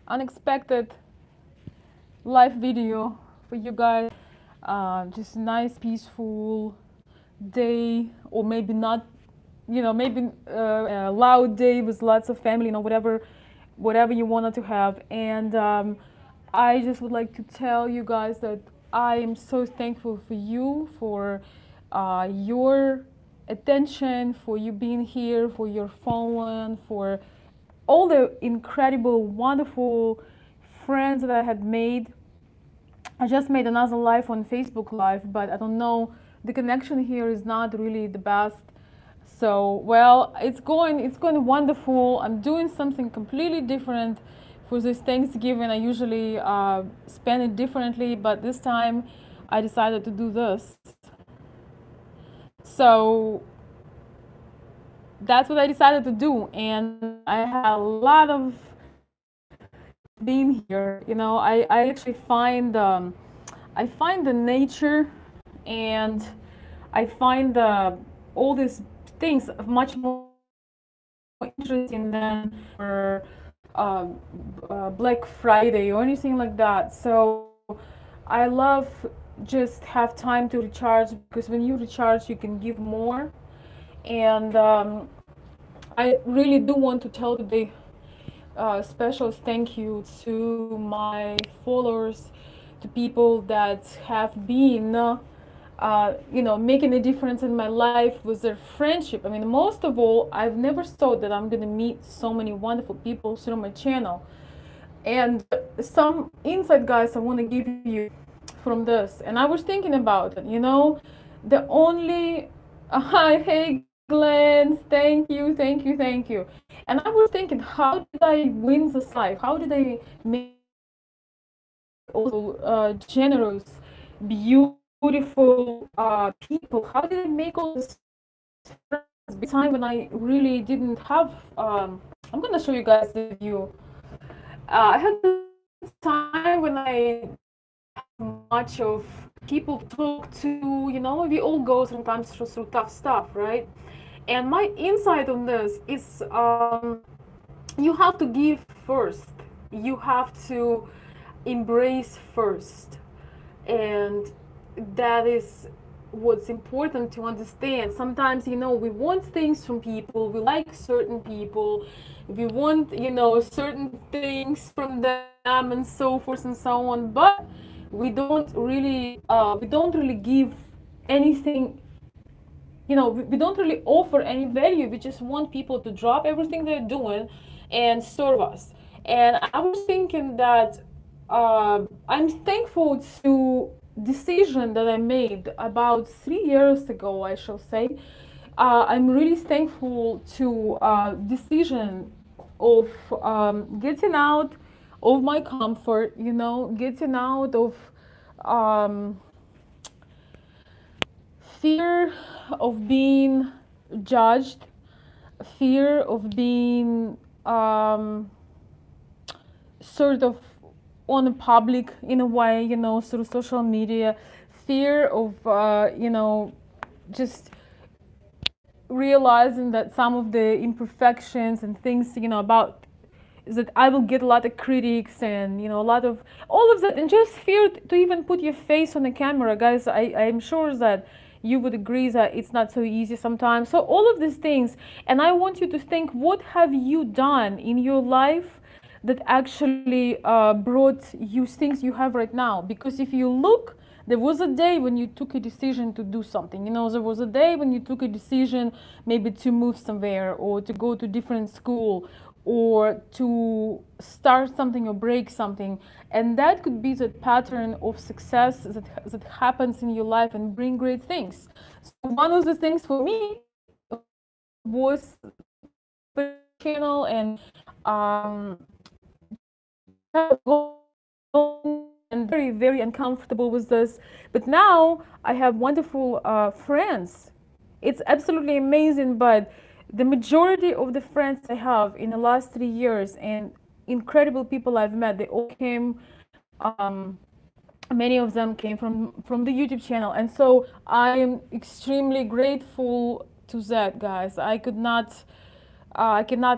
unexpected live video for you guys. Just nice, peaceful day, or maybe not, maybe a loud day with lots of family, whatever you wanted to have. And I just would like to tell you guys that I am so thankful for you, for your attention, for you being here, for your following, for all the incredible, wonderful friends that I had made. I just made another live on Facebook Live, but I don't know, the connection here is not really the best. So, well, it's going wonderful. I'm doing something completely different for this Thanksgiving. I usually spend it differently, but this time I decided to do this. So that's what I decided to do, and I had a lot of being here. I actually find the nature, and I find all these things much more interesting than for uh, Black Friday or anything like that. So I love just have time to recharge, because when you recharge, you can give more. And I really do want to tell today special thank you to my followers, to people that have been, making a difference in my life with their friendship. I mean, most of all, I've never thought that I'm gonna meet so many wonderful people through my channel. And some insight, guys, I want to give you from this. And I was thinking about it. The only hey Glenn, thank you, thank you, thank you. And I was thinking, how did I win this life? How did I make also generous, beautiful people? How did I make all this friends? Time when I really didn't have. I'm gonna show you guys the view. I had this time when I much of people to talk to. We all go sometimes through tough stuff, right? And my insight on this is, you have to give first. You have to embrace first. And that is what's important to understand. Sometimes, we want things from people, we like certain people, we want, certain things from them, and so forth and so on, but we don't really give anything. We don't really offer any value. We just want people to drop everything they're doing and serve us. And I was thinking that I'm thankful to decision that I made about 3 years ago, I shall say. I'm really thankful to decision of getting out of my comfort, getting out of um, fear of being judged, fear of being sort of on the public in a way, through social media, fear of, just realizing that some of the imperfections and things, about is that I will get a lot of critics and, a lot of all of that, and just fear to even put your face on the camera, guys. I'm sure that you would agree that it's not so easy sometimes. So all of these things, and I want you to think, what have you done in your life that actually brought you things you have right now? Because if you look, there was a day when you took a decision to do something. There was a day when you took a decision maybe to move somewhere, or to go to different school, or to start something or break something. And that could be the pattern of success that happens in your life and bring great things. So one of the things for me was channel, and and very, very uncomfortable with this. But now I have wonderful friends. It's absolutely amazing, but the majority of the friends I have in the last 3 years, and incredible people I've met, they all came, many of them came from the YouTube channel. And so I am extremely grateful to that, guys. I cannot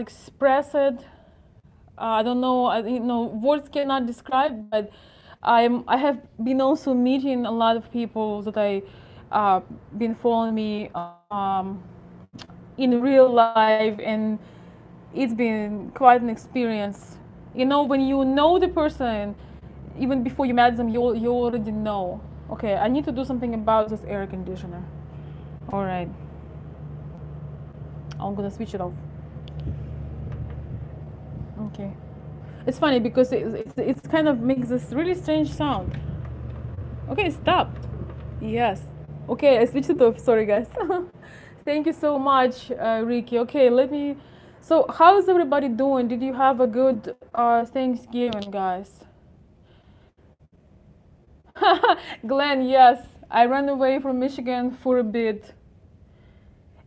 express it I don't know, words cannot describe, but I have been also meeting a lot of people that I been following me in real life, and it's been quite an experience. When you know the person, even before you met them, you already know. Okay, I need to do something about this air conditioner. All right, I'm gonna switch it off. Okay. It's funny because it's kind of makes this really strange sound. Okay, stop. Yes. Okay, I switched it off. Sorry, guys. Thank you so much, Ricky. Okay, let me. So, how's everybody doing? Did you have a good Thanksgiving, guys? Glenn, yes. I ran away from Michigan for a bit,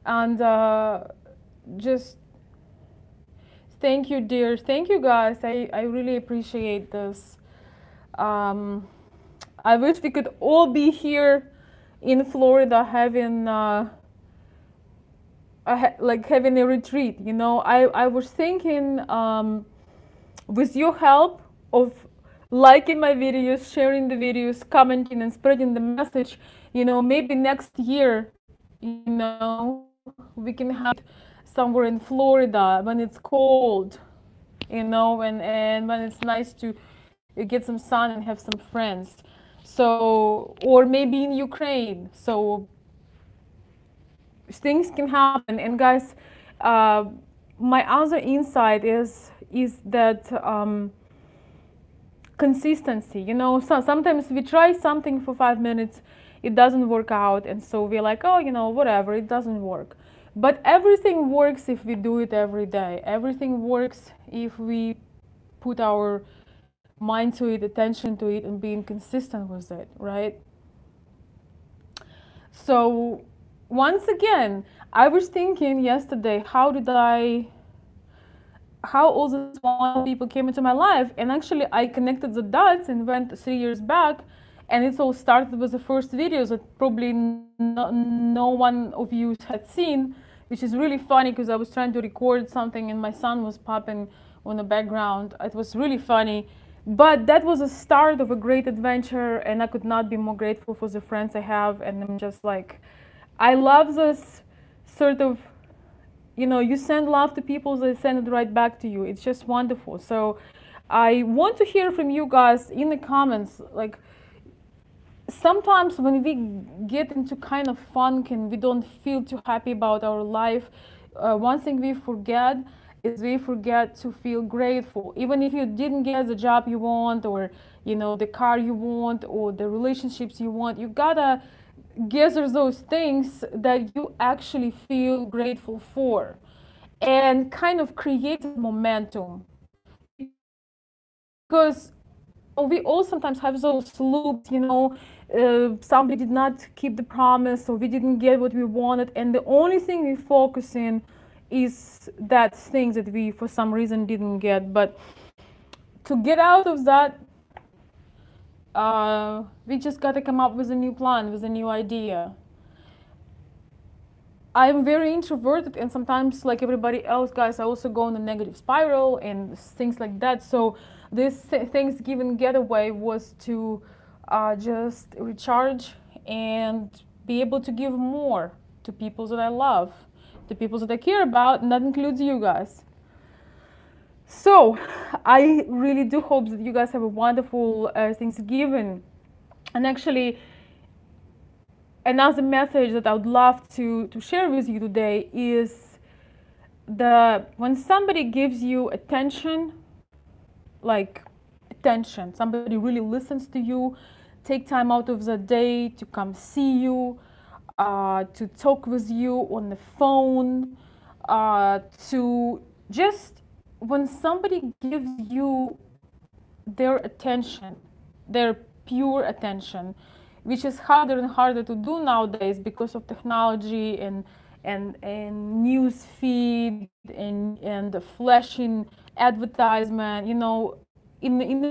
and just thank you, dear. Thank you, guys. I really appreciate this. Um, I wish we could all be here in Florida having like having a retreat. I was thinking with your help of liking my videos, sharing the videos, commenting and spreading the message, maybe next year, we can have somewhere in Florida when it's cold, and when it's nice to get some sun and have some friends. So, or maybe in Ukraine. So things can happen. And guys, my other insight is that consistency. So sometimes we try something for 5 minutes, it doesn't work out, and so we're like, oh, whatever, it doesn't work. But everything works if we do it every day. Everything works if we put our mind to it, attention to it, and being consistent with it, right? So once again, I was thinking yesterday, how all these wonderful people came into my life, and actually I connected the dots and went 3 years back, and it all started with the first videos that probably no one of you had seen, which is really funny because I was trying to record something and my son was popping on the background. It was really funny. But that was the start of a great adventure, and I could not be more grateful for the friends I have. And I'm just like, I love this sort of, you send love to people, they send it right back to you. It's just wonderful. So I want to hear from you guys in the comments. Like, sometimes when we get into kind of funk and we don't feel too happy about our life, one thing we forget is we forget to feel grateful. Even if you didn't get the job you want, or the car you want, or the relationships you want, you gotta gather those things that you actually feel grateful for, and kind of create momentum. Because we all sometimes have those loops, somebody did not keep the promise, or we didn't get what we wanted, and the only thing we focus in is that thing that we for some reason didn't get. But to get out of that, we just got to come up with a new plan, with a new idea. I'm very introverted, and sometimes, like everybody else, guys, I also go in a negative spiral and things like that. So this Thanksgiving getaway was to just recharge and be able to give more to people that I love, the people that I care about, and that includes you guys. So I really do hope that you guys have a wonderful Thanksgiving. And actually, another message that I would love to share with you today is when somebody gives you attention, like attention, somebody really listens to you, take time out of the day to come see you, to talk with you on the phone, to just, when somebody gives you their attention, their pure attention, which is harder and harder to do nowadays because of technology and news feed and the flashing advertisement. In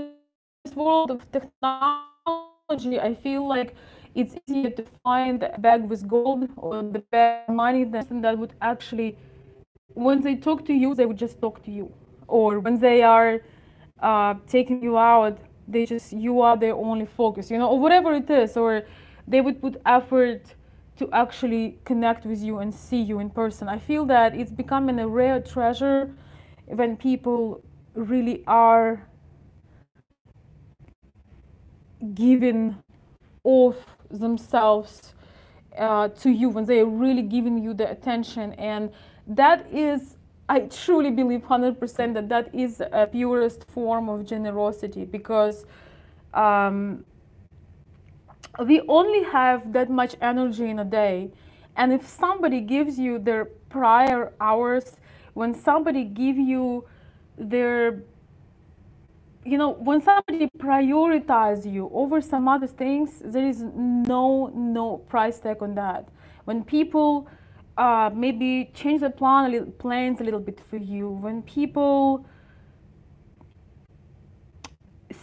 this world of technology, I feel like it's easier to find a bag with gold or the bag of money than that would actually, when they talk to you, they would just talk to you. or when they are taking you out, they just, you are their only focus, or whatever it is, or they would put effort to actually connect with you and see you in person. I feel that it's becoming a rare treasure when people really are giving off themselves to you, when they are really giving you the attention. And that is, I truly believe 100% that that is a purest form of generosity, because we only have that much energy in a day. And if somebody gives you their prior hours, when somebody give you their, when somebody prioritize you over some other things, there is no price tag on that. When people maybe change the plans a little bit for you, when people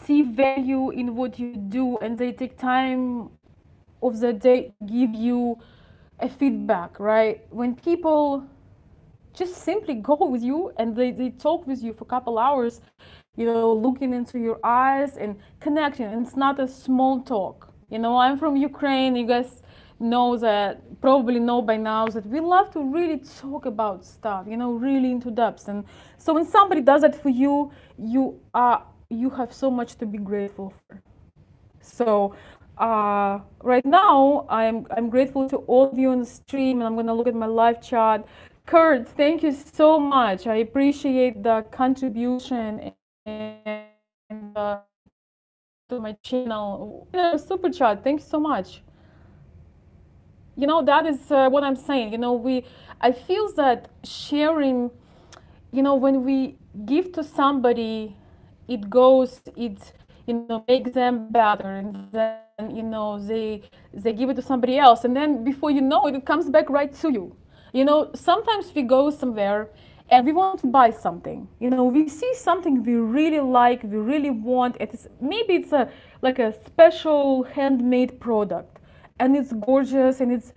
see value in what you do and they take time of the day to give you a feedback, right? When people just simply go with you and they talk with you for a couple hours, looking into your eyes and connecting. And it's not a small talk. I'm from Ukraine. You guys probably know by now that we love to really talk about stuff, really into depth. And so when somebody does that for you, you have so much to be grateful for. So right now, I'm grateful to all of you on the stream, and I'm going to look at my live chat. Kurt, thank you so much. I appreciate the contribution and to my channel. Super chat. Thank you so much. That is what I'm saying. I feel that sharing, when we give to somebody, it makes them better, and then they give it to somebody else, and then before you know it, it comes back right to you. Sometimes we go somewhere and we want to buy something. We see something we really like, we really want. Maybe it's like a special handmade product, and it's gorgeous, and it's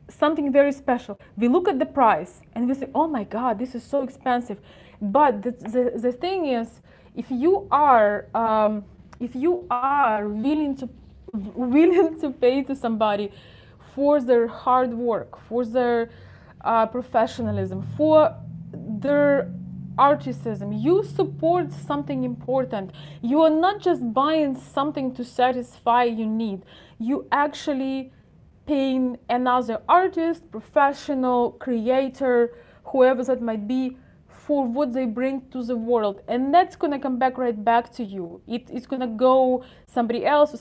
something very special. We look at the price and we say, oh my God, this is so expensive. But the thing is, if you are willing to pay to somebody for their hard work, for their professionalism, for their artisanship, you support something important. You are not just buying something to satisfy your need. You actually paying another artist, professional, creator, whoever that might be, for what they bring to the world, and that's gonna come back to you. It's gonna go somebody else,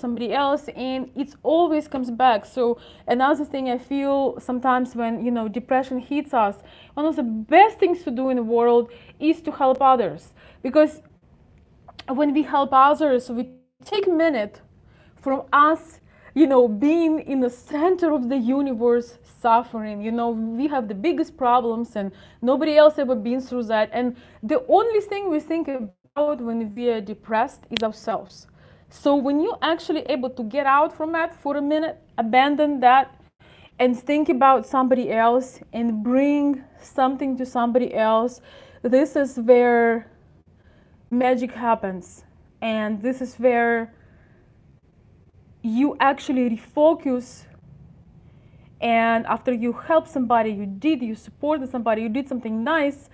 and it always comes back. So another thing I feel sometimes when depression hits us, one of the best things to do in the world is to help others, because when we help others, we take a minute from us being in the center of the universe, suffering. We have the biggest problems, and nobody else ever been through that. And the only thing we think about when we are depressed is ourselves. So when you're actually able to get out from that for a minute, abandon that, and think about somebody else and bring something to somebody else, this is where magic happens. And this is where you actually refocus, and after you help somebody, you supported somebody, you did something nice,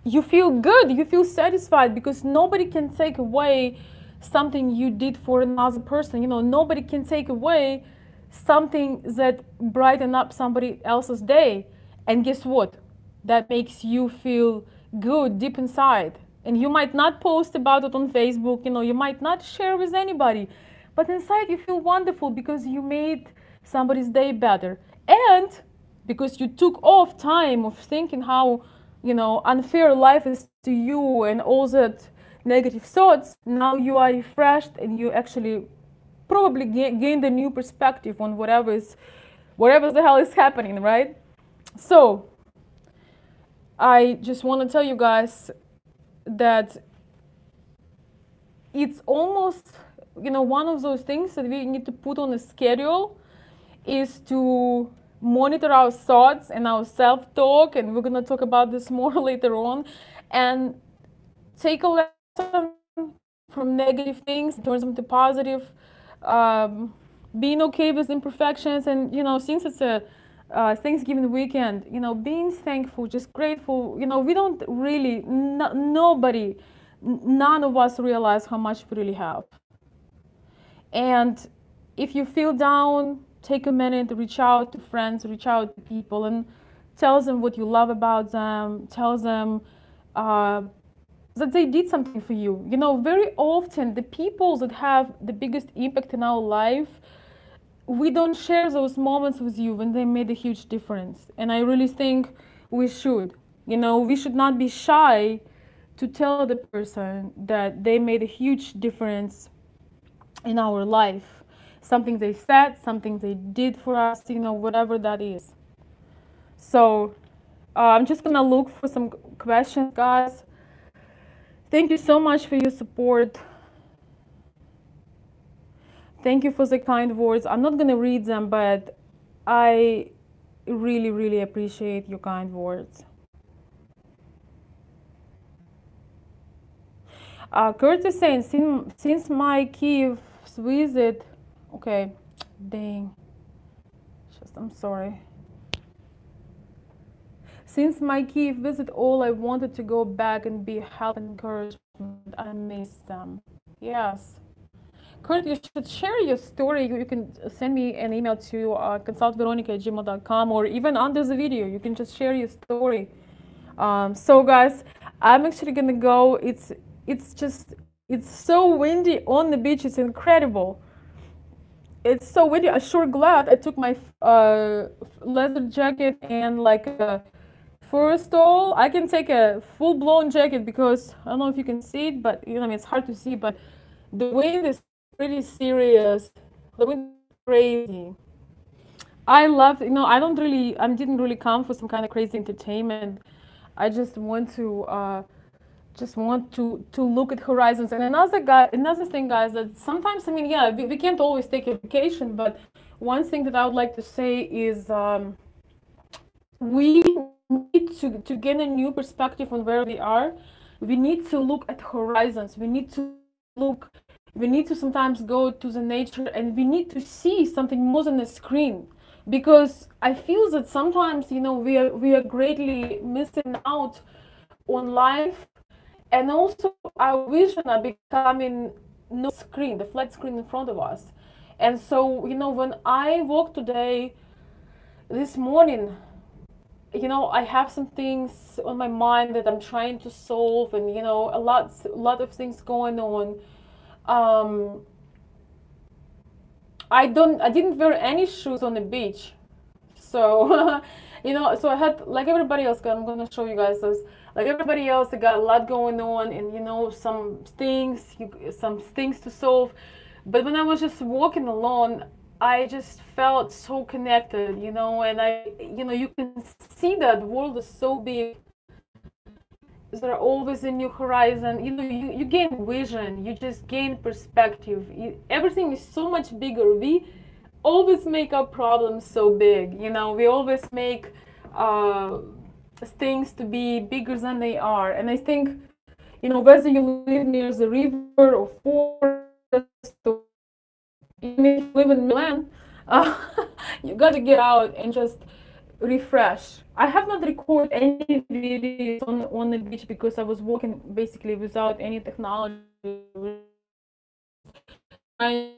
you feel good, you feel satisfied, because nobody can take away something you did for another person. Nobody can take away something that brightened up somebody else's day. And guess what? That makes you feel good deep inside. And you might not post about it on Facebook, you might not share with anybody, but inside you feel wonderful because you made somebody's day better. And because you took off time of thinking how, unfair life is to you and all that negative thoughts, now you are refreshed and you actually probably gained a new perspective on whatever the hell is happening, right? So I just want to tell you guys that it's almost, one of those things that we need to put on a schedule, is to monitor our thoughts and our self-talk, and we're gonna talk about this more later on, and take a lesson from negative things, turn them to positive. Um, Being okay with imperfections, and since it's a Thanksgiving weekend, being thankful, just grateful. We don't really, nobody, none of us realize how much we really have. And if you feel down, take a minute, reach out to friends, reach out to people, and tell them what you love about them. Tell them that they did something for you. Very often the people that have the biggest impact in our life, we don't share those moments with you when they made a huge difference. And I really think we should. We should not be shy to tell the person that they made a huge difference in our life. Something they said, something they did for us, whatever that is. So I'm just gonna look for some questions, guys. Thank you so much for your support. Thank you for the kind words. I'm not gonna read them, but I really, really appreciate your kind words. Kurt is saying, since my Kyiv visit, okay, dang, I'm sorry. Since my Kyiv visit, all I wanted to go back and be help and encouragement. I miss them. Yes. Kurt, you should share your story. You can send me an email to consultveronica@gmail.com, or even under the video, you can just share your story. So guys, I'm actually gonna go. It's so windy on the beach. It's incredible. It's so windy. I'm sure glad I took my leather jacket and like a first all. I can take a full-blown jacket because I don't know if you can see it, but it's hard to see. But the wind is pretty serious. The wind is crazy. I love, I didn't really come for some kind of crazy entertainment. I just want to look at horizons. And another thing, guys, that sometimes, we can't always take a vacation, but one thing that I would like to say is we need to gain a new perspective on where we are. We need to look at horizons. We need to sometimes go to the nature, and we need to see something more than a screen, because I feel that sometimes we are greatly missing out on life, and also our vision are becoming no screen, the flat screen in front of us. And so when I walked today, this morning, I have some things on my mind that I'm trying to solve, and a lot of things going on. I didn't wear any shoes on the beach, so so I had, like everybody else. I'm gonna show you guys this. Like everybody else, I got a lot going on, and some things to solve. But when I was just walking alone, I just felt so connected, and you can see that the world is so big. There are always a new horizon. You gain vision, you just gain perspective. Everything is so much bigger. We always make our problems so big. We always make things to be bigger than they are. And I think, whether you live near the river or forest, or even if you live in Milan, you got to get out and just refresh. I have not recorded any videos on the beach because I was walking basically without any technology. I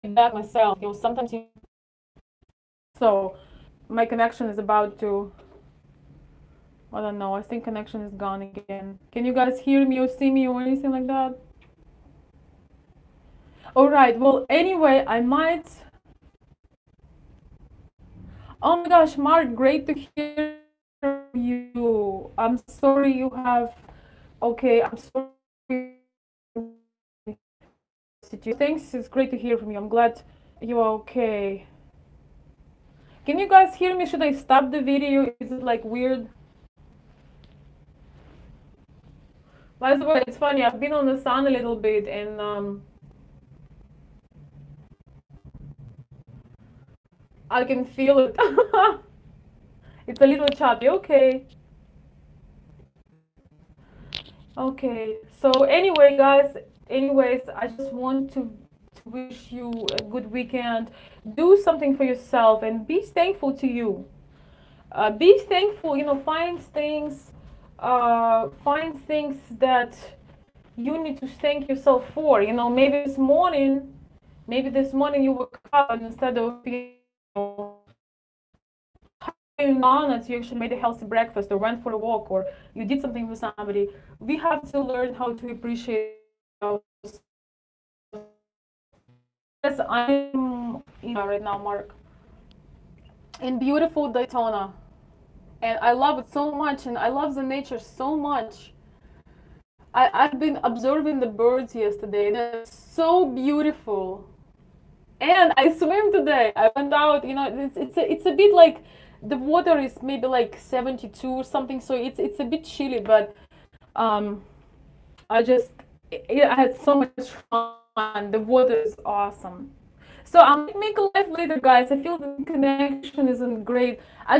back myself, sometimes. So my connection is about to, I don't know, I think connection is gone again. Can you guys hear me or see me or anything like that? All right, well, anyway, I might. Oh my gosh, Mark, great to hear you. I'm sorry you have, okay, I'm sorry. Thanks, it's great to hear from you. I'm glad you are okay. Can you guys hear me? Should I stop the video? Is it like weird? By the way, it's funny, I've been on the sun a little bit, and I can feel it. It's a little choppy. Okay. Okay. So anyway, guys, anyways, I just want to wish you a good weekend. Do something for yourself and be thankful to you. Be thankful, find things that you need to thank yourself for. Maybe this morning you woke up and instead of being honest, you actually made a healthy breakfast or went for a walk or you did something with somebody. We have to learn how to appreciate those. Yes, I'm right now, Mark, in beautiful Daytona, and I love it so much, and I love the nature so much. I've been observing the birds yesterday, and they're so beautiful. And I swim today. I went out. It's a bit like the water is maybe like 72 or something, so it's a bit chilly. But um, I had so much fun. The water is awesome. So I'll make a live later, guys. I feel the connection isn't great. I